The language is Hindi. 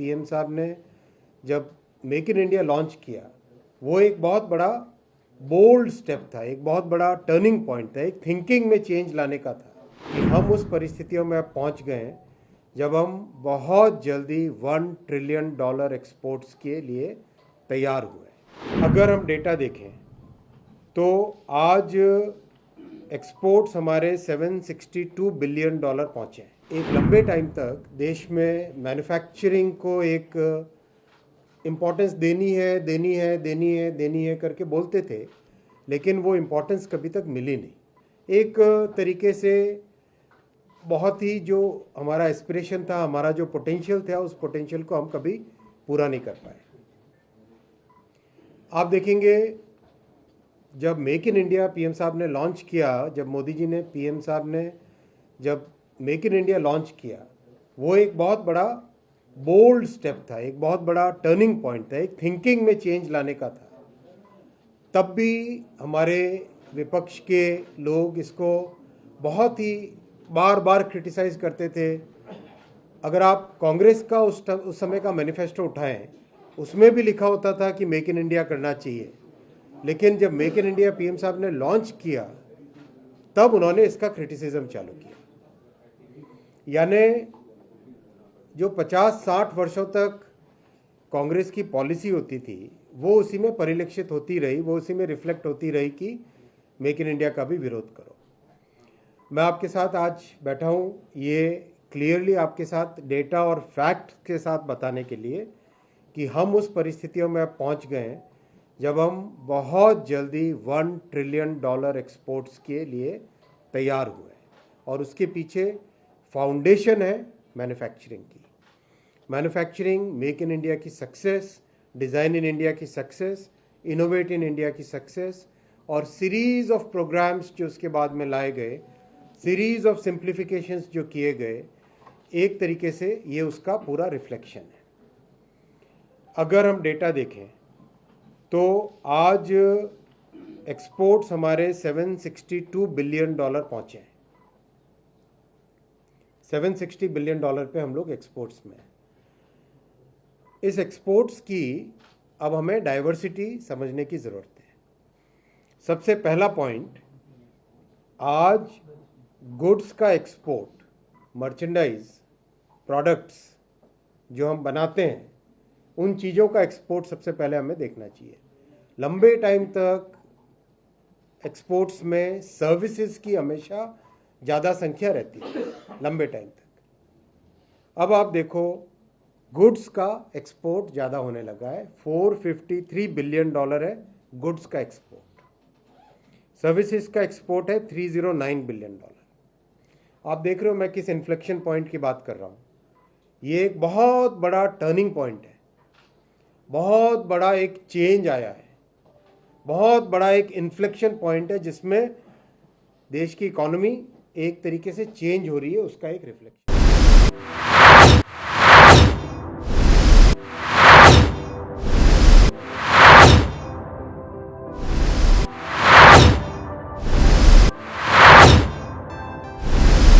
पीएम साहब ने जब मेक इन इंडिया लॉन्च किया, वो एक बहुत बड़ा बोल्ड स्टेप था, एक बहुत बड़ा टर्निंग पॉइंट था, एक थिंकिंग में चेंज लाने का था कि हम उस परिस्थितियों में अब पहुंच गए हैं जब हम बहुत जल्दी $1 ट्रिलियन एक्सपोर्ट्स के लिए तैयार हुए। अगर हम डेटा देखें तो आज एक्सपोर्ट्स हमारे $762 बिलियन पहुंचे हैं। एक लंबे टाइम तक देश में मैन्युफैक्चरिंग को एक इम्पोर्टेंस देनी है करके बोलते थे, लेकिन वो इम्पोर्टेंस कभी तक मिली नहीं। एक तरीके से बहुत ही जो हमारा एस्पिरेशन था, हमारा जो पोटेंशियल था, उस पोटेंशियल को हम कभी पूरा नहीं कर पाए। आप देखेंगे जब मेक इन इंडिया पीएम साहब ने लॉन्च किया, जब मोदी जी ने पीएम साहब ने जब मेक इन इंडिया लॉन्च किया, वो एक बहुत बड़ा बोल्ड स्टेप था, एक बहुत बड़ा टर्निंग पॉइंट था, एक थिंकिंग में चेंज लाने का था। तब भी हमारे विपक्ष के लोग इसको बहुत ही बार बार क्रिटिसाइज करते थे। अगर आप कांग्रेस का उस समय का मैनिफेस्टो उठाएं, उसमें भी लिखा होता था कि मेक इन इंडिया करना चाहिए, लेकिन जब मेक इन इंडिया पीएम साहब ने लॉन्च किया तब उन्होंने इसका क्रिटिसिज्म चालू किया। यानी जो 50-60 वर्षों तक कांग्रेस की पॉलिसी होती थी, वो उसी में परिलक्षित होती रही, वो उसी में रिफ्लेक्ट होती रही कि मेक इन इंडिया का भी विरोध करो। मैं आपके साथ आज बैठा हूँ ये क्लियरली आपके साथ डेटा और फैक्ट के साथ बताने के लिए कि हम उस परिस्थितियों में अब पहुँच गए हैं जब हम बहुत जल्दी $1 ट्रिलियन एक्सपोर्ट्स के लिए तैयार हुए, और उसके पीछे फाउंडेशन है मैन्युफैक्चरिंग की। मैन्युफैक्चरिंग, मेक इन इंडिया की सक्सेस, डिज़ाइन इन इंडिया की सक्सेस, इनोवेट इन इंडिया की सक्सेस, और सीरीज़ ऑफ प्रोग्राम्स जो उसके बाद में लाए गए, सीरीज़ ऑफ सिंप्लीफिकेशंस जो किए गए, एक तरीके से ये उसका पूरा रिफ्लेक्शन है। अगर हम डेटा देखें तो आज एक्सपोर्ट्स हमारे $762 बिलियन पहुंचे हैं। $760 बिलियन पे हम लोग एक्सपोर्ट्स में हैं। इस एक्सपोर्ट्स की अब हमें डाइवर्सिटी समझने की ज़रूरत है। सबसे पहला पॉइंट, आज गुड्स का एक्सपोर्ट, मर्चेंडाइज, प्रोडक्ट्स जो हम बनाते हैं, उन चीज़ों का एक्सपोर्ट सबसे पहले हमें देखना चाहिए। लंबे टाइम तक एक्सपोर्ट्स में सर्विसेज की हमेशा ज़्यादा संख्या रहती है, लंबे टाइम तक। अब आप देखो गुड्स का एक्सपोर्ट ज़्यादा होने लगा है, $453 बिलियन है गुड्स का एक्सपोर्ट। सर्विसेज का एक्सपोर्ट है $309 बिलियन। आप देख रहे हो मैं किस इन्फ्लेक्शन पॉइंट की बात कर रहा हूँ। ये एक बहुत बड़ा टर्निंग पॉइंट है, बहुत बड़ा एक चेंज आया है, बहुत बड़ा एक इन्फ्लेक्शन पॉइंट है जिसमें देश की इकोनॉमी एक तरीके से चेंज हो रही है, उसका एक रिफ्लेक्शन।